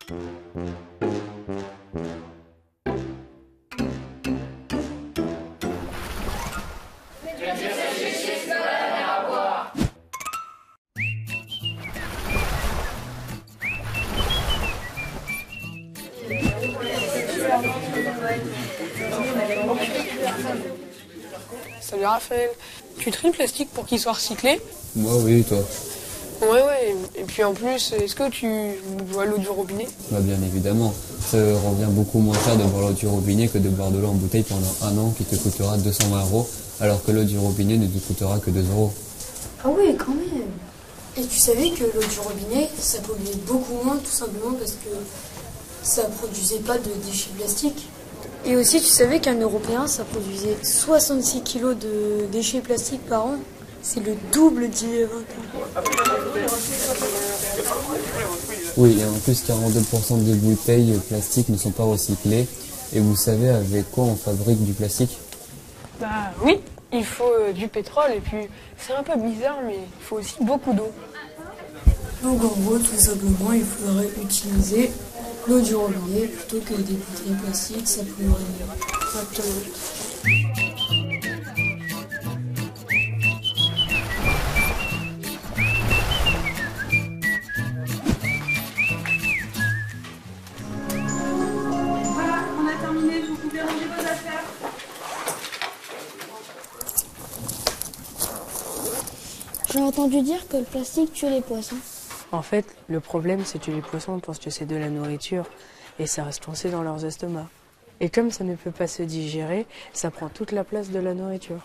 Salut Raphaël, tu tries le plastique pour qu'il soit recyclé? Moi oui, toi? Ouais, et puis en plus, est-ce que tu bois l'eau du robinet? Bah bien évidemment, ça revient beaucoup moins cher de boire l'eau du robinet que de boire de l'eau en bouteille pendant un an qui te coûtera 220 €, alors que l'eau du robinet ne te coûtera que 2 €. Ah oui, quand même. Et tu savais que l'eau du robinet, ça polluait beaucoup moins, tout simplement parce que ça produisait pas de déchets plastiques. Et aussi, tu savais qu'un Européen, ça produisait 66 kilos de déchets plastiques par an. C'est le double d'il y a 20 ans. Oui, et en plus 42% des bouteilles plastiques ne sont pas recyclées. Et vous savez avec quoi on fabrique du plastique? Bah oui, il faut du pétrole et puis c'est un peu bizarre mais il faut aussi beaucoup d'eau. Donc en gros, tout simplement, il faudrait utiliser l'eau du robinet plutôt que des bouteilles plastiques, ça polluerait mieux. Exactement. Voilà, on a terminé, vous pouvez ranger vos affaires. J'ai entendu dire que le plastique tue les poissons. En fait, le problème, c'est que les poissons pensent que c'est de la nourriture et ça reste coincé dans leurs estomacs. Et comme ça ne peut pas se digérer, ça prend toute la place de la nourriture.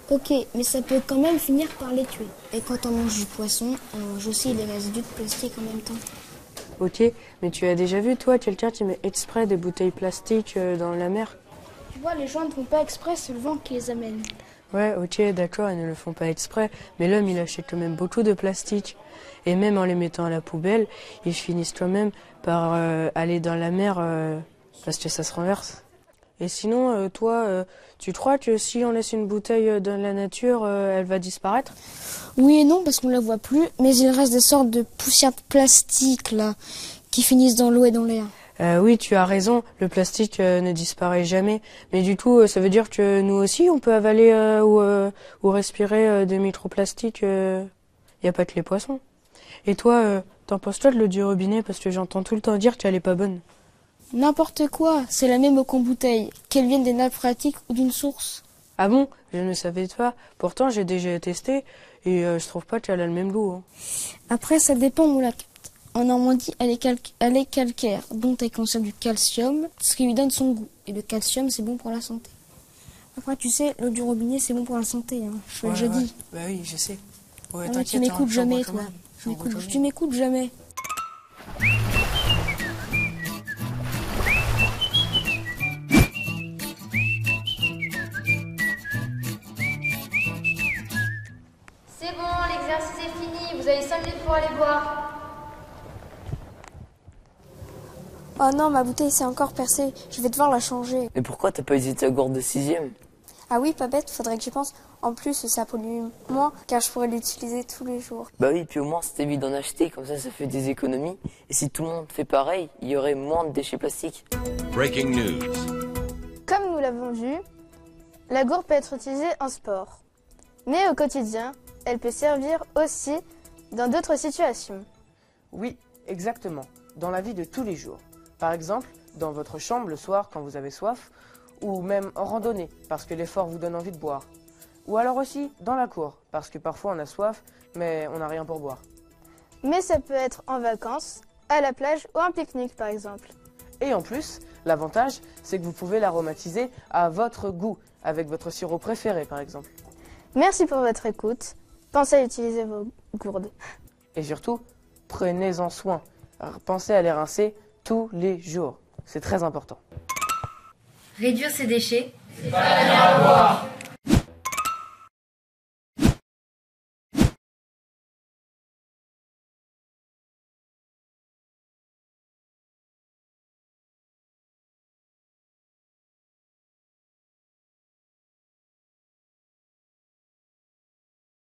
Ok, mais ça peut quand même finir par les tuer. Et quand on mange du poisson, on mange aussi les résidus de plastique en même temps. Ok, mais tu as déjà vu, toi, quelqu'un qui met exprès des bouteilles plastiques dans la mer? Tu vois, les gens ne font pas exprès, c'est le vent qui les amène. Ouais, ok, d'accord, ils ne le font pas exprès, mais l'homme, il achète quand même beaucoup de plastique. Et même en les mettant à la poubelle, ils finissent quand même par aller dans la mer parce que ça se renverse. Et sinon, toi, tu crois que si on laisse une bouteille dans la nature, elle va disparaître? Oui et non, parce qu'on ne la voit plus, mais il reste des sortes de poussières de plastique, là, qui finissent dans l'eau et dans l'air. Oui, tu as raison, le plastique ne disparaît jamais. Mais du coup, ça veut dire que nous aussi, on peut avaler ou respirer des microplastiques. Il n'y a pas que les poissons. Et toi, t'en penses quoi de l'eau du robinet? Parce que j'entends tout le temps dire qu'elle est pas bonne. N'importe quoi, c'est la même eau qu'en bouteille, qu'elle vienne des nappes phréatiques ou d'une source. Ah bon? Je ne savais pas. Pourtant, j'ai déjà testé et je trouve pas qu'elle a le même goût. Hein. Après, ça dépend où la capte. En Normandie, elle est calcaire, donc elle contient du calcium, ce qui lui donne son goût. Et le calcium, c'est bon pour la santé. Après, tu sais, l'eau du robinet, c'est bon pour la santé. Hein. Je dis. Bah oui, je sais. Ouais, mais tu m'écoutes jamais, toi. Tu m'écoutes jamais. C'est bon, l'exercice est fini. Vous avez 5 minutes pour aller boire. Oh non, ma bouteille s'est encore percée. Je vais devoir la changer. Mais pourquoi t'as pas utilisé ta gourde de 6e? Ah oui, pas bête, faudrait que j'y pense. En plus, ça pollue moins, car je pourrais l'utiliser tous les jours. Bah oui, puis au moins c'est évite d'en acheter, comme ça fait des économies. Et si tout le monde fait pareil, il y aurait moins de déchets plastiques. Breaking news. Comme nous l'avons vu, la gourde peut être utilisée en sport. Mais au quotidien, elle peut servir aussi dans d'autres situations. Oui, exactement, dans la vie de tous les jours. Par exemple, dans votre chambre le soir quand vous avez soif, ou même en randonnée parce que l'effort vous donne envie de boire. Ou alors aussi dans la cour parce que parfois on a soif mais on n'a rien pour boire. Mais ça peut être en vacances, à la plage ou un pique-nique par exemple. Et en plus, l'avantage c'est que vous pouvez l'aromatiser à votre goût avec votre sirop préféré par exemple. Merci pour votre écoute. Pensez à utiliser vos gourdes. Et surtout, prenez-en soin. Pensez à les rincer tous les jours. C'est très important. Réduire ses déchets, c'est pas la mer à boire.